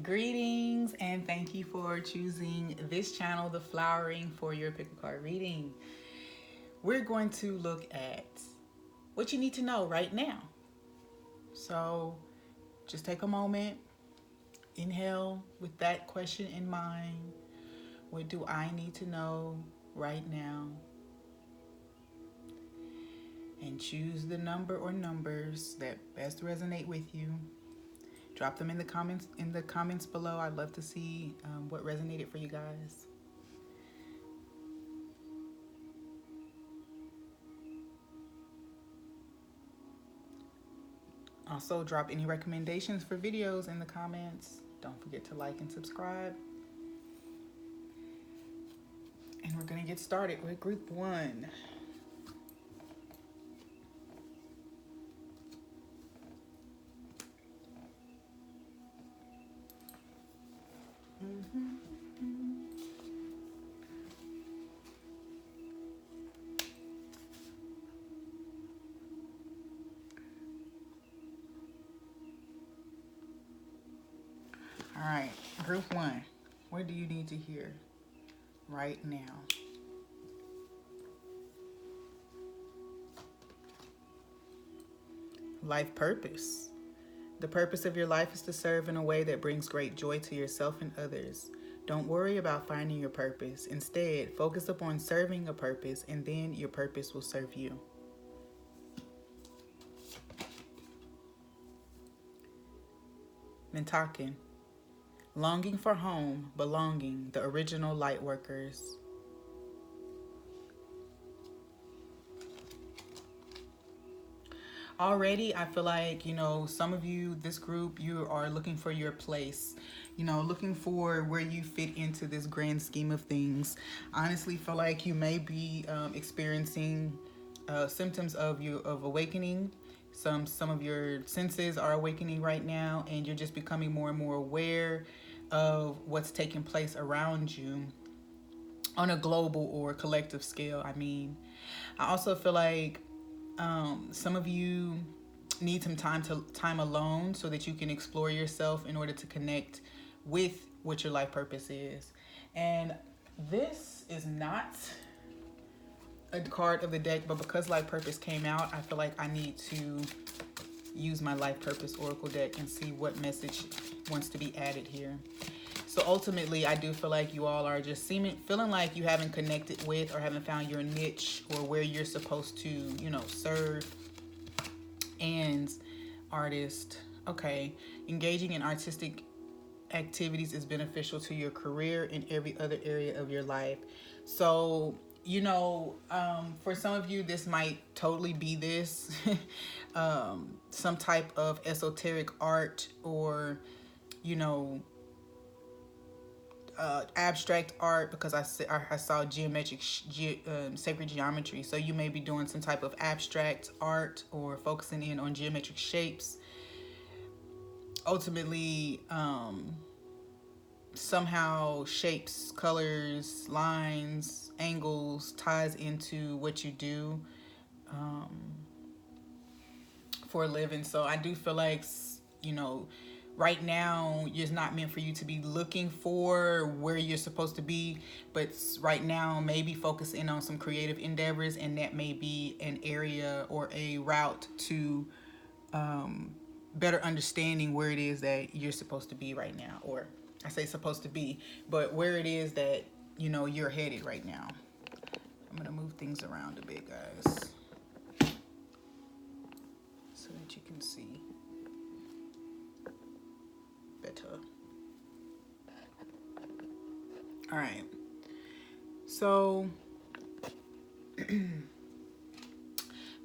Greetings and thank you for choosing this channel, The Flowering, for your pick a card reading. We're going to look at what you need to know right now. So just take a moment, inhale with that question in mind. What do I need to know right now? And choose the number or numbers that best resonate with you. Drop them in the comments below. I'd love to see what resonated for you guys. Also, drop any recommendations for videos in the comments. Don't forget to like and subscribe. And we're gonna get started with group 1. All right, group 1. What do you need to hear right now? Life purpose. The purpose of your life is to serve in a way that brings great joy to yourself and others. Don't worry about finding your purpose. Instead, focus upon serving a purpose, and then your purpose will serve you. Nantaken. Longing for home, belonging, the original light workers. Already, I feel like, some of you, this group, you are looking for your place, looking for where you fit into this grand scheme of things. Honestly, feel like you may be experiencing symptoms of awakening. Some of your senses are awakening right now, and you're just becoming more and more aware of what's taking place around you on a global or collective scale. I also feel like some of you need some time alone so that you can explore yourself in order to connect with what your life purpose is. And this is not a card of the deck, but because life purpose came out, I feel like I need to use my life purpose oracle deck and see what message wants to be added here. So ultimately, I do feel like you all are just feeling like you haven't connected with or haven't found your niche or where you're supposed to, serve. And artist, okay. Engaging in artistic activities is beneficial to your career and every other area of your life. So, for some of you, this might totally be this. Some type of esoteric art or, abstract art, because I saw sacred geometry. So you may be doing some type of abstract art or focusing in on geometric shapes. Ultimately, somehow shapes, colors, lines, angles ties into what you do for a living. So I do feel like, right now, it's not meant for you to be looking for where you're supposed to be, but right now, maybe focus in on some creative endeavors, and that may be an area or a route to better understanding where it is that you're supposed to be right now. Or I say supposed to be, but where it is that, you're headed right now. I'm going to move things around a bit, guys, so that you can see better. All right. So the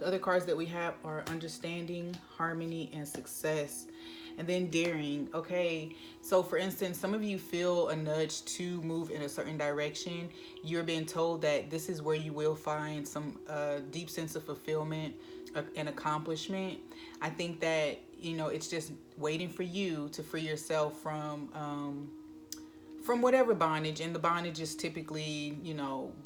other cards that we have are understanding, harmony, and success. And then daring. Okay, so for instance, some of you feel a nudge to move in a certain direction. You're being told that this is where you will find some deep sense of fulfillment and accomplishment. I think that, it's just waiting for you to free yourself from whatever bondage. And the bondage is typically,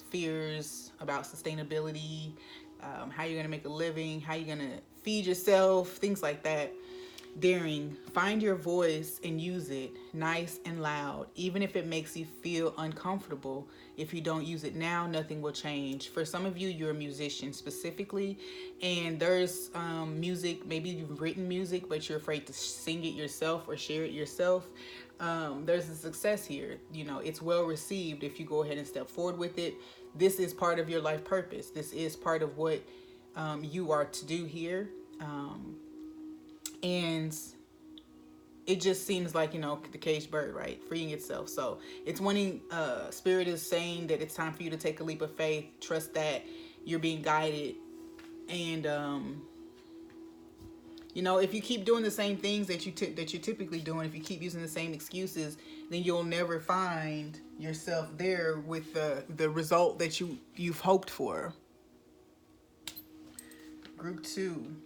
fears about sustainability, how you're going to make a living, how you're going to feed yourself, things like that. Daring, find your voice and use it, nice and loud, even if it makes you feel uncomfortable. If you don't use it now, nothing will change. For some of you, you're a musician specifically, and there's music, maybe you've written music, but you're afraid to sing it yourself or share it yourself. There's a success here. You know, it's well received if you go ahead and step forward with it. This is part of your life purpose. This is part of what you are to do here. And it just seems like, you know, the caged bird, right? Freeing itself. So it's wanting, Spirit is saying that it's time for you to take a leap of faith. Trust that you're being guided. And, you know, if you keep doing the same things that you're typically doing, if you keep using the same excuses, then you'll never find yourself there with the result that you've hoped for. Group 2.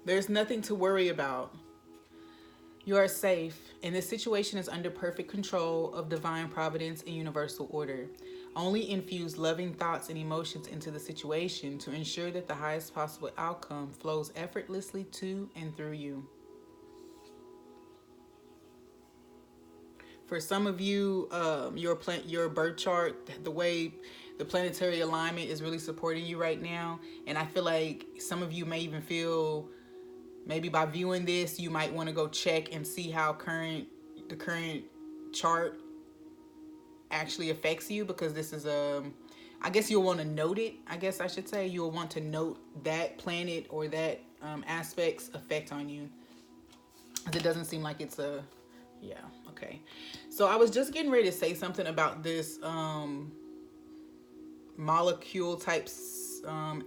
There's nothing to worry about. You are safe, and this situation is under perfect control of divine providence and universal order. Only infuse loving thoughts and emotions into the situation to ensure that the highest possible outcome flows effortlessly to and through you. For some of you, your birth chart, the way the planetary alignment is really supporting you right now, and I feel like some of you may even feel, maybe by viewing this, you might want to go check and see how the current chart actually affects you, because this is I guess you'll want to note it. I guess I should say you'll want to note that planet or that aspect's effect on you. It doesn't seem like it's a, yeah, okay. So I was just getting ready to say something about this molecule type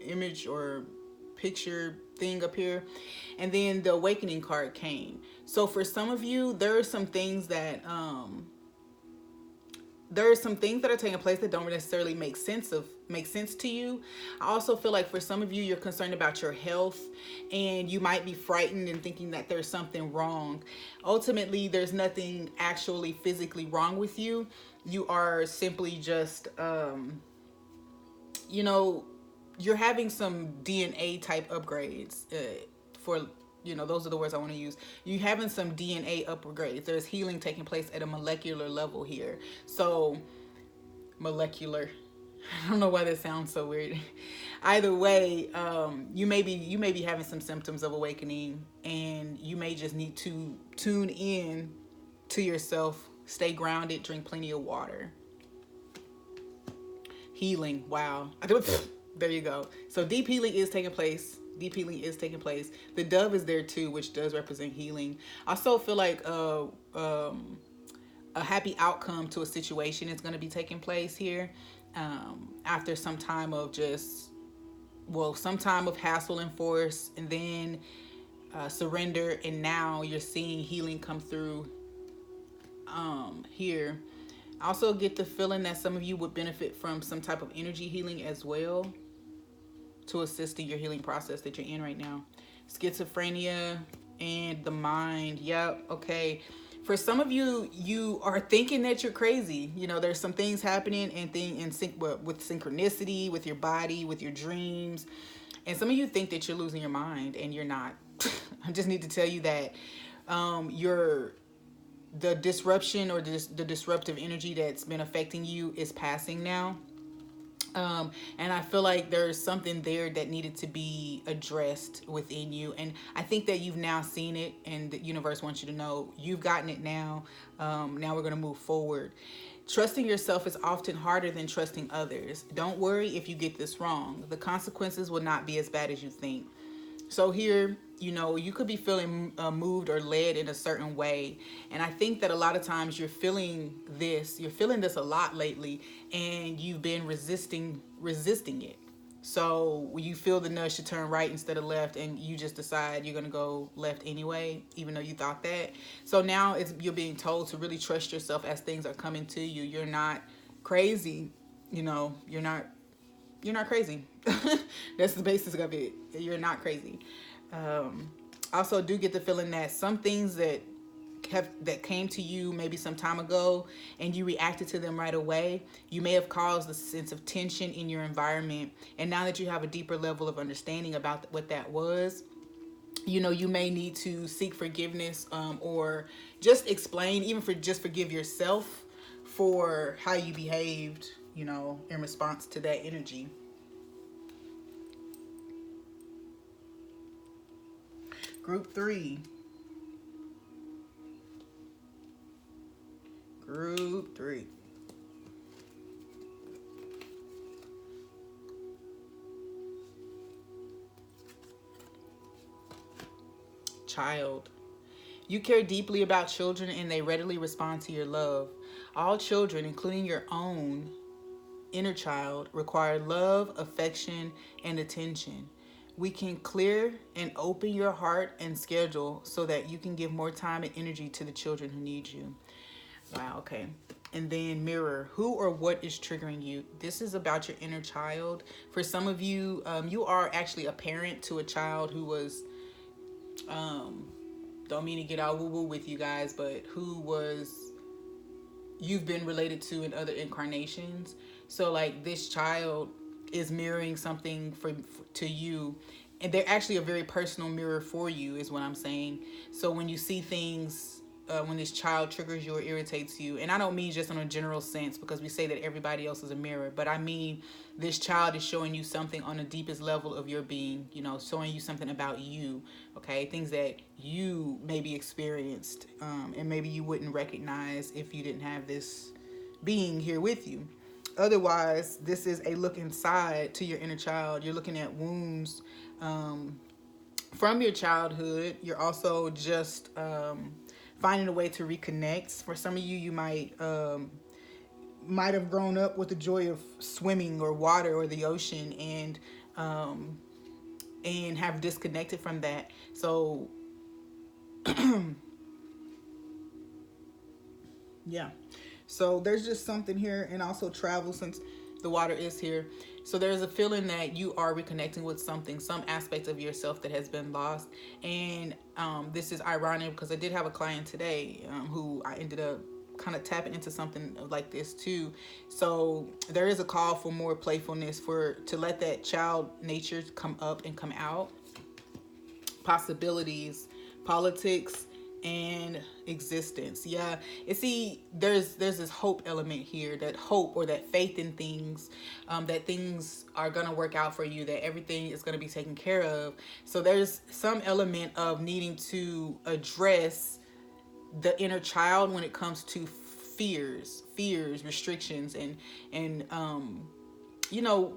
image or picture thing up here, and then the awakening card came. So for some of you, there are some things that are taking place that don't necessarily make sense to you. I also feel like for some of you, you're concerned about your health, and you might be frightened and thinking that there's something wrong. Ultimately, there's nothing actually physically wrong with you. You are simply just you know, you're having some DNA type upgrades for, you know, those are the words I want to use. You're having some DNA upgrades. There's healing taking place at a molecular level here. So molecular, I don't know why that sounds so weird. Either way, you may be having some symptoms of awakening, and you may just need to tune in to yourself, stay grounded, drink plenty of water. Healing, wow. There you go. So deep healing is taking place. The dove is there too, which does represent healing. I also feel like a happy outcome to a situation is going to be taking place here after some time of some time of hassle and force, and then surrender, and now you're seeing healing come through here. I also get the feeling that some of you would benefit from some type of energy healing as well to assist in your healing process that you're in right now. Schizophrenia and the mind. Yep. Okay. For some of you, you are thinking that you're crazy. You know, there's some things happening in sync with synchronicity, with your body, with your dreams. And some of you think that you're losing your mind, and you're not. I just need to tell you that the disruption or the disruptive energy that's been affecting you is passing now. And I feel like there's something there that needed to be addressed within you. And I think that you've now seen it, and the universe wants you to know you've gotten it now. Now we're going to move forward. Trusting yourself is often harder than trusting others. Don't worry if you get this wrong. The consequences will not be as bad as you think. So here, you know, you could be feeling moved or led in a certain way. And I think that a lot of times you're feeling this a lot lately, and you've been resisting it. So you feel the nudge to turn right instead of left, and you just decide you're going to go left anyway, even though you thought that. So now you're being told to really trust yourself as things are coming to you. You're not crazy. You know, you're not crazy. That's the basis of it. You're not crazy. Also do get the feeling that some things that that came to you maybe some time ago and you reacted to them right away, you may have caused a sense of tension in your environment. And now that you have a deeper level of understanding about what that was, you know, you may need to seek forgiveness, or just explain, even for just forgive yourself for how you behaved, you know, in response to that energy. Group 3. Group 3. Child. You care deeply about children and they readily respond to your love. All children, including your own inner child, require love, affection, and attention. We can clear and open your heart and schedule so that you can give more time and energy to the children who need you. Wow, okay. And then mirror, who or what is triggering you? This is about your inner child. For some of you, you are actually a parent to a child who was, don't mean to get all woo-woo with you guys, but who was, you've been related to in other incarnations. So like this child is mirroring something to you, and they're actually a very personal mirror for you, is what I'm saying. So when you see things, when this child triggers you or irritates you, and I don't mean just on a general sense because we say that everybody else is a mirror, but I mean this child is showing you something on the deepest level of your being, you know, showing you something about you, okay, things that you maybe experienced, and maybe you wouldn't recognize if you didn't have this being here with you. Otherwise, this is a look inside to your inner child. You're looking at wounds from your childhood. You're also just finding a way to reconnect. For some of you, you might have grown up with the joy of swimming or water or the ocean, and have disconnected from that. So yeah. So there's just something here, and also travel, since the water is here. So there's a feeling that you are reconnecting with something, some aspect of yourself that has been lost. And this is ironic because I did have a client today who I ended up kind of tapping into something like this too. So there is a call for more playfulness, to let that child nature come up and come out. Possibilities, politics, and existence. Yeah, you see, there's this hope element here, that hope or that faith in things, that things are gonna work out for you, that everything is gonna be taken care of. So there's some element of needing to address the inner child when it comes to fears, restrictions, and you know,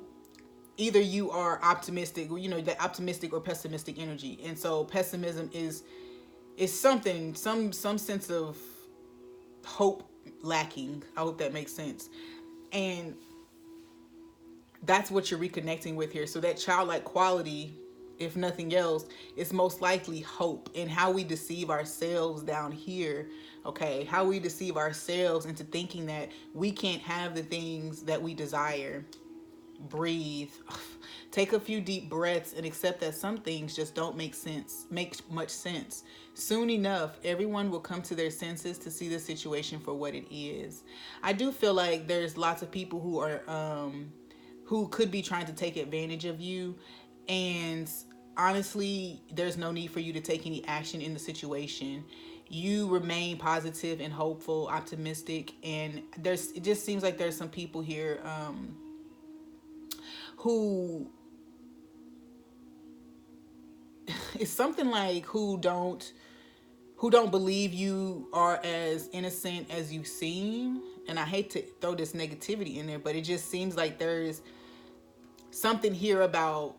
either you are optimistic, you know, the optimistic or pessimistic energy. And so pessimism is something, some sense of hope lacking. I hope that makes sense. And that's what you're reconnecting with here. So that childlike quality, if nothing else, is most likely hope. And how we deceive ourselves down here, okay? How we deceive ourselves into thinking that we can't have the things that we desire. Breathe. Take a few deep breaths and accept that some things just don't make much sense. Soon enough, everyone will come to their senses to see the situation for what it is. I do feel like there's lots of people who are who could be trying to take advantage of you, and honestly, there's no need for you to take any action in the situation. You remain positive and hopeful, optimistic, and it just seems like there's some people here who it's something like who don't believe you are as innocent as you seem. And I hate to throw this negativity in there, but it just seems like there's something here about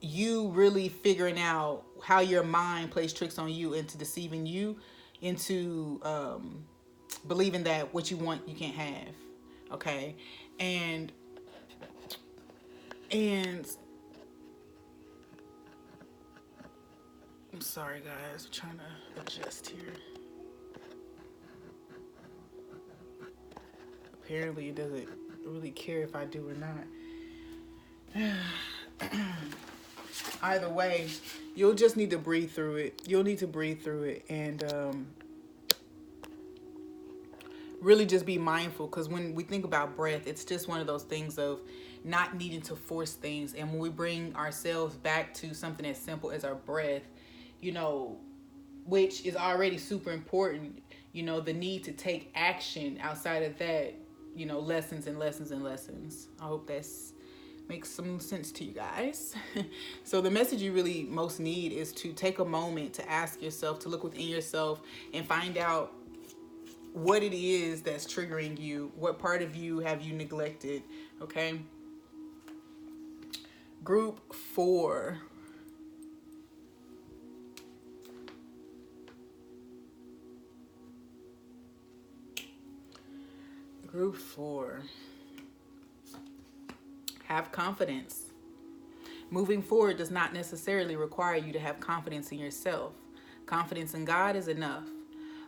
you really figuring out how your mind plays tricks on you into deceiving you into believing that what you want you can't have. Okay. And I'm sorry guys, I'm trying to adjust here. Apparently it doesn't really care if I do or not. Either way, you'll just need to breathe through it. You'll need to breathe through it, and really just be mindful, because when we think about breath, it's just one of those things of not needing to force things. And when we bring ourselves back to something as simple as our breath, you know, which is already super important, you know, the need to take action outside of that, you know, lessons and lessons and lessons. I hope that's makes some sense to you guys. So the message you really most need is to take a moment to ask yourself, to look within yourself and find out what it is that's triggering you. What part of you have you neglected? Okay. Group 4. Group 4. Have confidence. Moving forward does not necessarily require you to have confidence in yourself. Confidence in God is enough.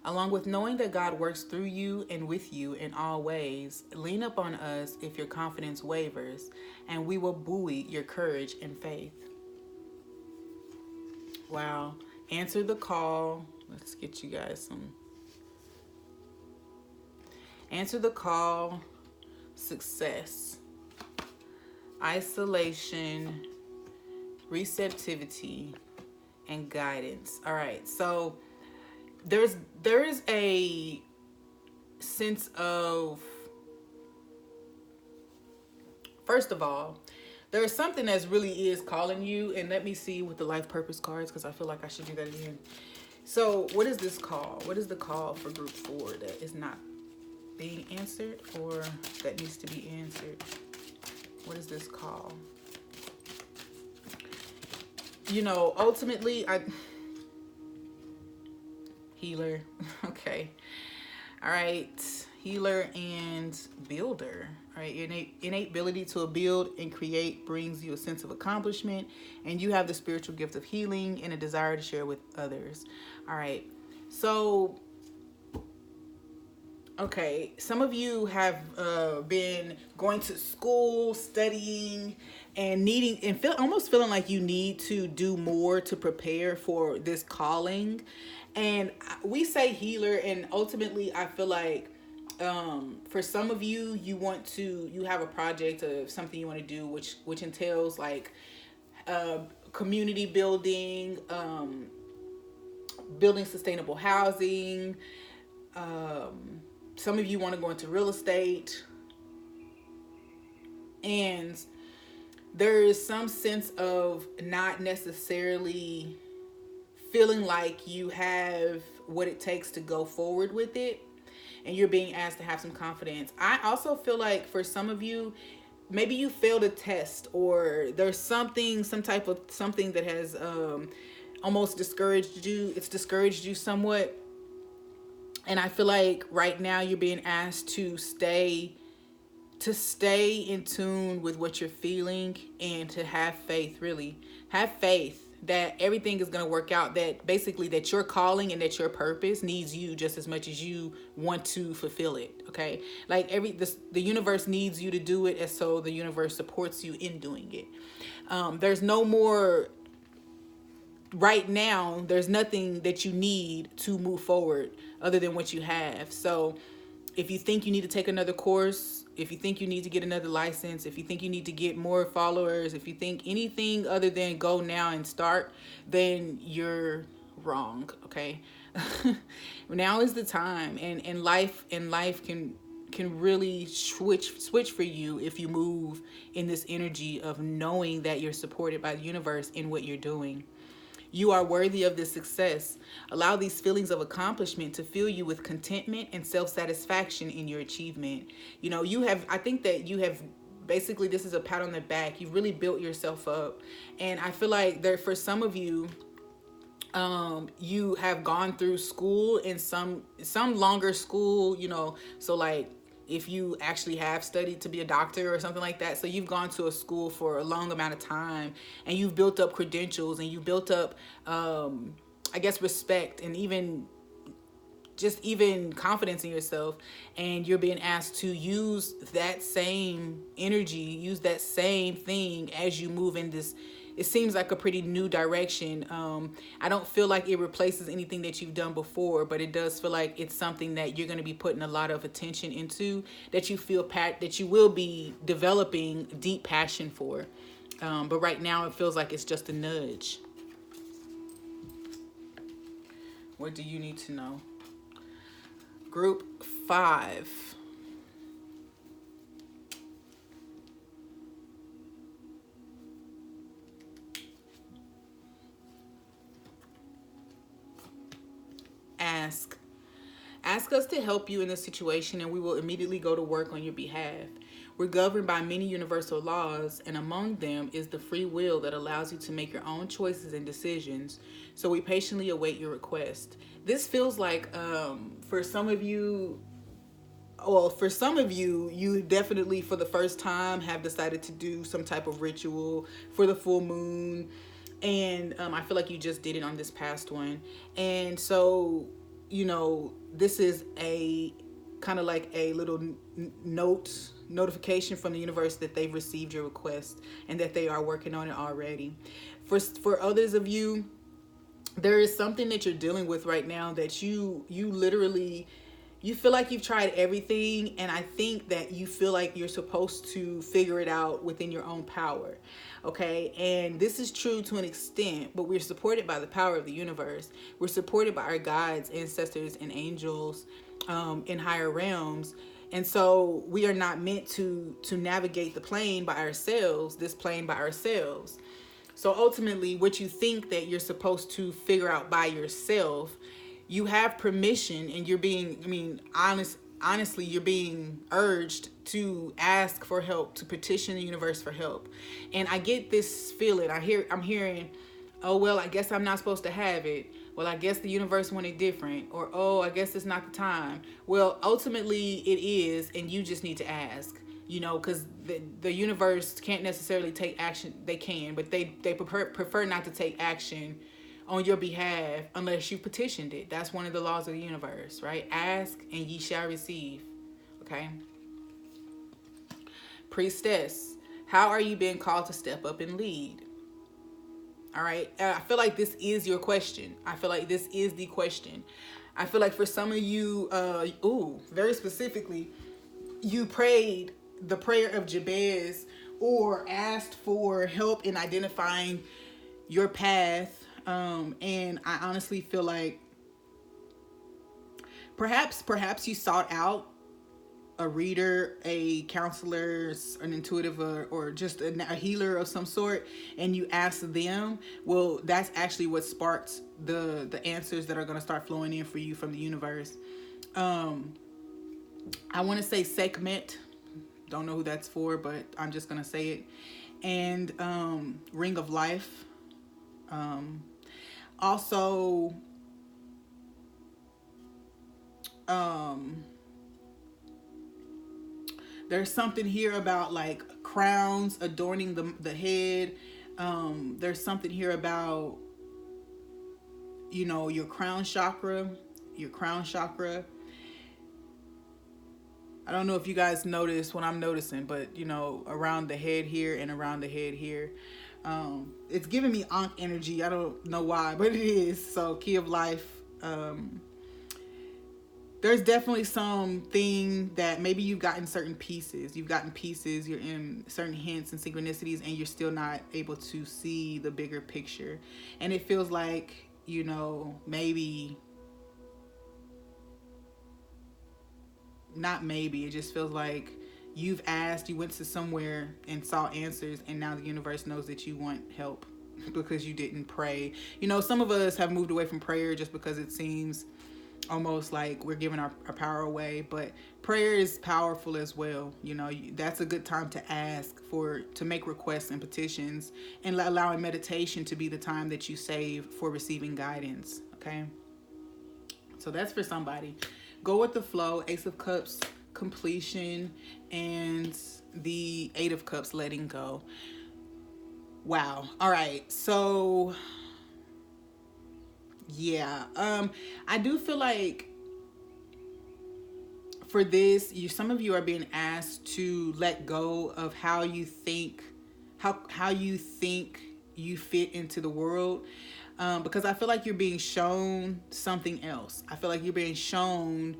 Along with knowing that God works through you and with you in all ways, lean up on us if your confidence wavers, and we will buoy your courage and faith. Wow. Answer the call. Let's get you guys some. Answer the call. Success. Isolation, receptivity, and guidance. All right, so there is a sense of, first of all, there is something that really is calling you. And let me see with the life purpose cards, because I feel like I should do that again. So what is this call? What is the call for group 4 that is not being answered, or that needs to be answered? What is this call? You know, ultimately, healer. Okay. All right. Healer and builder. All right. Your innate ability to build and create brings you a sense of accomplishment, and you have the spiritual gift of healing and a desire to share with others. All right. So, okay, some of you have been going to school, studying, and needing, and almost feeling like you need to do more to prepare for this calling. And we say healer, and ultimately I feel like for some of you, you have a project of something you want to do, which entails like community building, building sustainable housing. Some of you want to go into real estate, and there is some sense of not necessarily feeling like you have what it takes to go forward with it, and you're being asked to have some confidence. I also feel like for some of you, maybe you failed a test, or there's some type of something that has almost discouraged you. It's discouraged you somewhat. And I feel like right now you're being asked to stay in tune with what you're feeling, and to have faith, really. Have faith that everything is going to work out, that basically that your calling and that your purpose needs you just as much as you want to fulfill it, okay? Like the universe needs you to do it, and so the universe supports you in doing it. There's no more... Right now, there's nothing that you need to move forward other than what you have. So if you think you need to take another course, if you think you need to get another license, if you think you need to get more followers, if you think anything other than go now and start, then you're wrong, okay? Now is the time, and life can really switch for you if you move in this energy of knowing that you're supported by the universe in what you're doing. You are worthy of this success. Allow these feelings of accomplishment to fill you with contentment and self-satisfaction in your achievement. You know, I think that you have, basically, this is a pat on the back. You've really built yourself up. And I feel like for some of you, you have gone through school, and some longer school, you know, so like, if you actually have studied to be a doctor or something like that. So you've gone to a school for a long amount of time, and you've built up credentials, and you've built up, I guess, respect, and even confidence in yourself. And you're being asked to use that same energy, use that same thing as you move in this it seems like a pretty new direction. I don't feel like it replaces anything that you've done before, but it does feel like it's something that you're going to be putting a lot of attention into, that you feel that you will be developing deep passion for. But right now it feels like it's just a nudge. What do you need to know? Group 5. Ask. Ask us to help you in this situation, and we will immediately go to work on your behalf. We're governed by many universal laws, and among them is the free will that allows you to make your own choices and decisions. So we patiently await your request. This feels like, for some of you, you definitely for the first time have decided to do some type of ritual for the full moon. And I feel like you just did it on this past one. And so, this is a kind of like a little notification from the universe that they've received your request and that they are working on it already. For others of you, there is something that you're dealing with right now that you literally, you feel like you've tried everything, and I think that you feel like you're supposed to figure it out within your own power. Okay, and this is true to an extent, but we're supported by the power of the universe. We're supported by our guides, ancestors, and angels in higher realms. And so we are not meant to navigate the plane by ourselves, this plane by ourselves. So ultimately, what you think that you're supposed to figure out by yourself, you have permission, and you're being, honestly, you're being urged to ask for help, to petition the universe for help. And I get this feeling. I'm hearing, oh, well, I guess I'm not supposed to have it. Well, I guess the universe wanted different. Or, oh, I guess it's not the time. Well, ultimately it is, and you just need to ask, because the universe can't necessarily take action. They can, but they prefer not to take action on your behalf unless you petitioned it. That's one of the laws of the universe, right? Ask and ye shall receive. Okay. Priestess, how are you being called to step up and lead? All right. I feel like this is your question. I feel like this is the question. I feel like for some of you, very specifically, you prayed the prayer of Jabez or asked for help in identifying your path. And I honestly feel like perhaps you sought out a reader, a counselor, an intuitive, or just a healer of some sort, and you asked them. Well, that's actually what sparked the answers that are going to start flowing in for you from the universe. I want to say Sekhmet. Don't know who that's for, but I'm just going to say it. And Ring of Life. Also, there's something here about like crowns adorning the head. There's something here about, your crown chakra. I don't know if you guys notice what I'm noticing, but around the head here and around the head here. It's giving me Ankh energy. I don't know why, but it is. So Key of Life. There's definitely something that maybe you've gotten certain pieces. You're in certain hints and synchronicities, and you're still not able to see the bigger picture. And it feels like, maybe, not maybe, it just feels like you've asked, you went to somewhere and saw answers, and now the universe knows that you want help because you didn't pray. Some of us have moved away from prayer just because it seems almost like we're giving our power away, but prayer is powerful as well. That's a good time to ask to make requests and petitions, and allowing meditation to be the time that you save for receiving guidance. Okay, so that's for somebody. Go with the flow. Ace of Cups, completion, and the Eight of Cups, letting go. Wow. All right, so yeah, I do feel like for this, some of you are being asked to let go of how you think you fit into the world. Because I feel like you're being shown something else. I feel like you're being shown,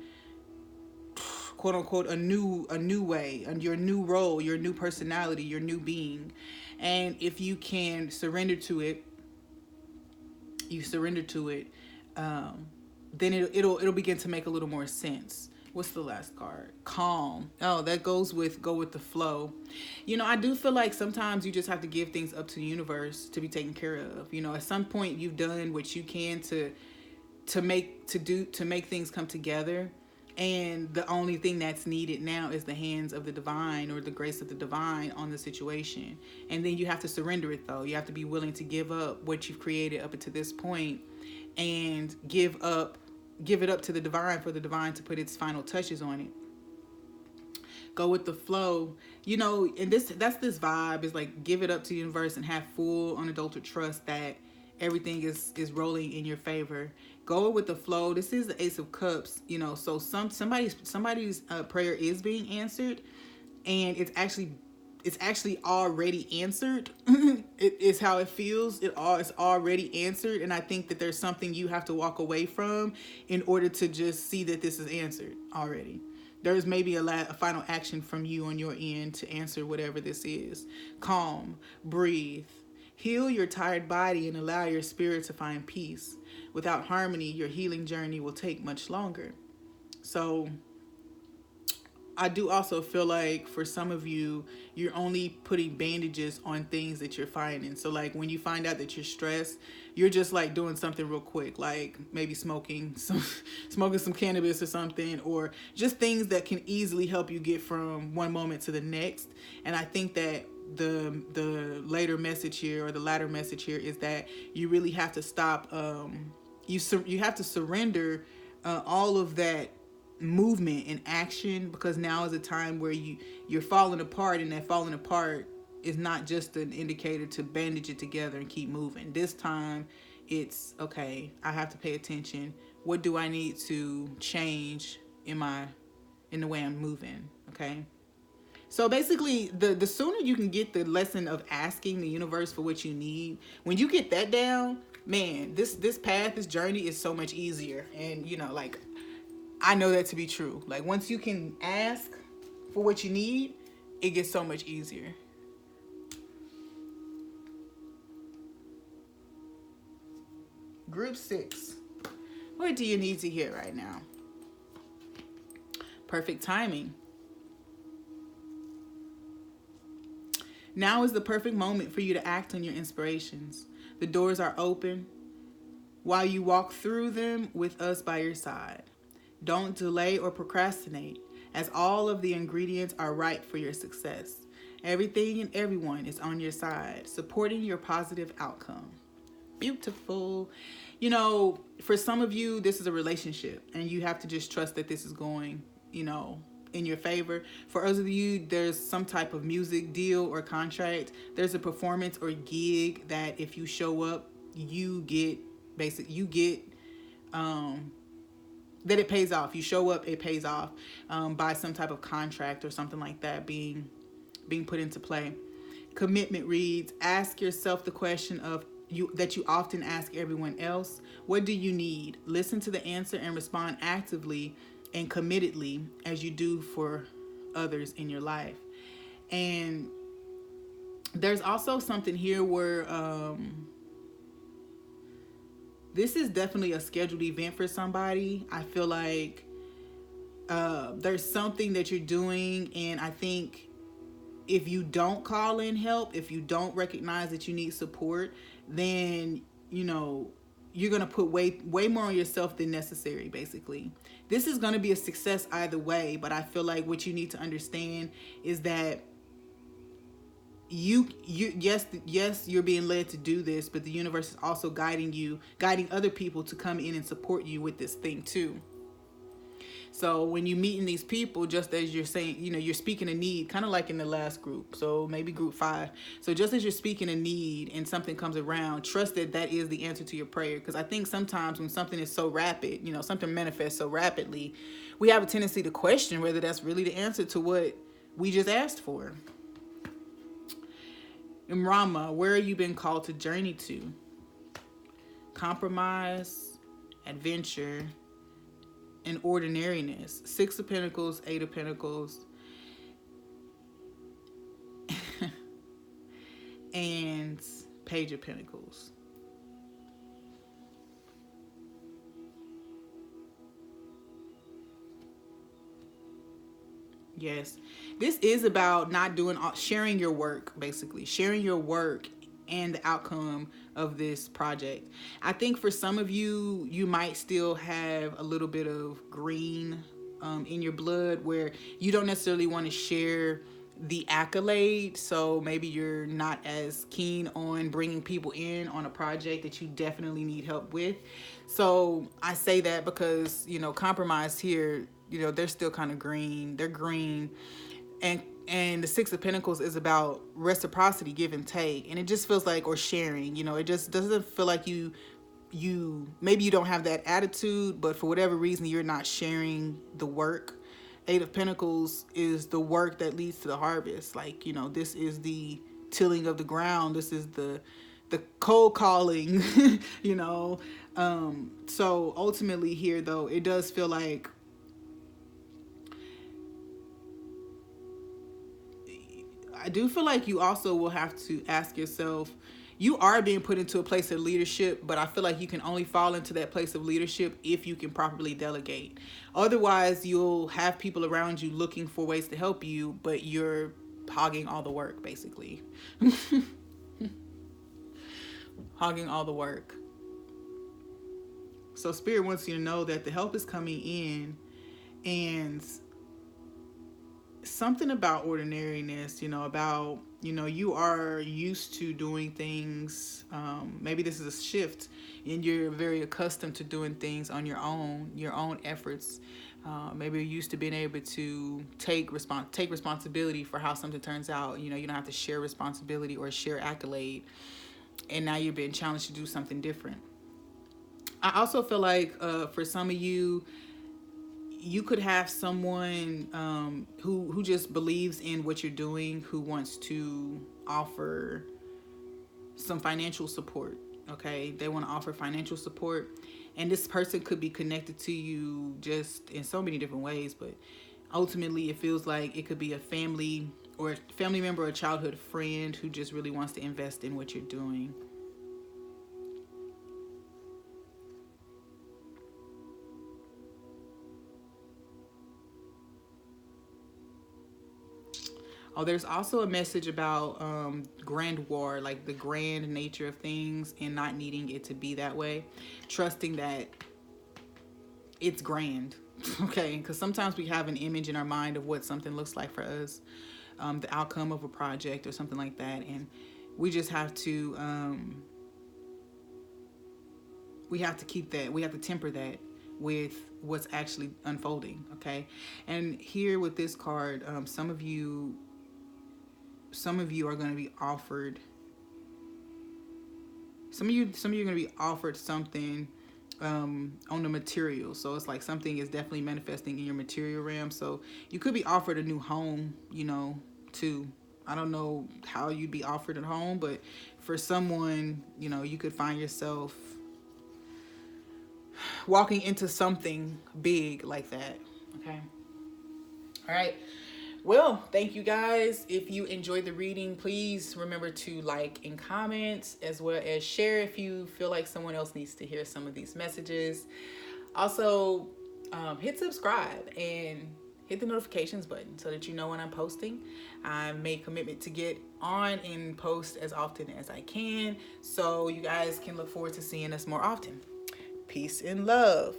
quote unquote, a new way, and your new role, your new personality, your new being. And if you can surrender to it, you surrender to it, then it'll begin to make a little more sense. What's the last card? Calm. Oh, that goes with go with the flow. I do feel like sometimes you just have to give things up to the universe to be taken care of. At some point you've done what you can to make things come together. And the only thing that's needed now is the hands of the divine, or the grace of the divine on the situation. And then you have to surrender it, though. You have to be willing to give up what you've created up until this point, and give it up to the divine, for the divine to put its final touches on it. Go with the flow. And that's this vibe, is like, give it up to the universe and have full unadulterated trust that everything is rolling in your favor. Go with the flow. This is the Ace of Cups, so somebody's prayer is being answered, and it's actually already answered. It's how it feels. It's already answered. And I think that there's something you have to walk away from in order to just see that this is answered already. There's maybe a final action from you on your end to answer whatever this is. Calm, breathe, heal your tired body, and allow your spirit to find peace. Without harmony, your healing journey will take much longer. So I do also feel like for some of you, you're only putting bandages on things that you're finding. So like when you find out that you're stressed, you're just like doing something real quick, like maybe smoking some cannabis or something, or just things that can easily help you get from one moment to the next. And I think that the later message here, or the latter message here, is that you really have to stop. You have to surrender all of that movement and action, because now is a time where you're falling apart, and that falling apart is not just an indicator to bandage it together and keep moving. This time it's okay, I have to pay attention. What do I need to change in the way I'm moving? Okay. So basically, the sooner you can get the lesson of asking the universe for what you need, when you get that down, man, this path, this journey is so much easier. And like, I know that to be true. Like, once you can ask for what you need, it gets so much easier. Group 6. What do you need to hear right now? Perfect timing. Now is the perfect moment for you to act on your inspirations. The doors are open while you walk through them with us by your side. Don't delay or procrastinate, as all of the ingredients are right for your success. Everything and everyone is on your side, supporting your positive outcome. Beautiful. For some of you, this is a relationship, and you have to just trust that this is going, in your favor. For others of you, there's some type of music deal or contract. There's a performance or gig that if you show up, you get that it pays off. You show up, it pays off by some type of contract or something like that being put into play. Commitment reads, ask yourself the question that you often ask everyone else. What do you need? Listen to the answer and respond actively and committedly as you do for others in your life. And there's also something here where this is definitely a scheduled event for somebody. I feel like there's something that you're doing, and I think if you don't call in help, if you don't recognize that you need support, then you're going to put way more on yourself than necessary. Basically, this is going to be a success either way, but I feel like what you need to understand is that yes, you're being led to do this, but the universe is also guiding other people to come in and support you with this thing too. So when you meeting these people, just as you're saying, you're speaking a need, kind of like in the last group, so maybe group 5. So just as you're speaking a need and something comes around, trust that that is the answer to your prayer. Because I think sometimes when something is so rapid, something manifests so rapidly, we have a tendency to question whether that's really the answer to what we just asked for. Imrama, where have you been called to journey to? Compromise, adventure, and ordinariness. Six of Pentacles, Eight of Pentacles, and Page of Pentacles. Yes, this is about not doing, sharing your work, basically sharing your work and the outcome of this project. I think for some of you, you might still have a little bit of green in your blood, where you don't necessarily want to share the accolade. So maybe you're not as keen on bringing people in on a project that you definitely need help with. So I say that because, you know, compromise here, you know, they're still kind of green. They're green. And the Six of Pentacles is about reciprocity, give and take. And it just feels like, or sharing, you know, it just doesn't feel like you maybe you don't have that attitude, but for whatever reason, you're not sharing the work. Eight of Pentacles is the work that leads to the harvest. Like, you know, this is the tilling of the ground. This is the cold calling, you know. So ultimately here, though, it does feel like I do feel like you also will have to ask yourself, you are being put into a place of leadership, but I feel like you can only fall into that place of leadership if you can properly delegate. Otherwise, you'll have people around you looking for ways to help you, but you're hogging all the work, basically. Hogging all the work. So Spirit wants you to know that the help is coming in, and something about ordinariness, you know, about, you know, you are used to doing things. Maybe this is a shift and you're very accustomed to doing things on your own efforts. Maybe you're used to being able to take responsibility for how something turns out. You know, you don't have to share responsibility or share accolade. And now you're being challenged to do something different. I also feel like for some of you, you could have someone who just believes in what you're doing, who wants to offer some financial support. Okay, they want to offer financial support, and this person could be connected to you just in so many different ways. But ultimately, it feels like it could be a family member or a childhood friend who just really wants to invest in what you're doing. Oh, there's also a message about grand war, like the grand nature of things and not needing it to be that way. Trusting that it's grand, okay? Because sometimes we have an image in our mind of what something looks like for us, the outcome of a project or something like that. And we just have to, we have to keep that, we have to temper that with what's actually unfolding, okay? And here with this card, some of you are going to be offered, some of you are going to be offered something on the material. So it's like something is definitely manifesting in your material realm. So you could be offered a new home, you know, too. I don't know how you'd be offered a home, but for someone, you know, you could find yourself walking into something big like that. Okay. All right. Well, thank you guys. If you enjoyed the reading, please remember to like and comment, as well as share if you feel like someone else needs to hear some of these messages. Also, hit subscribe and hit the notifications button so that you know when I'm posting. I make a commitment to get on and post as often as I can, so you guys can look forward to seeing us more often. Peace and love.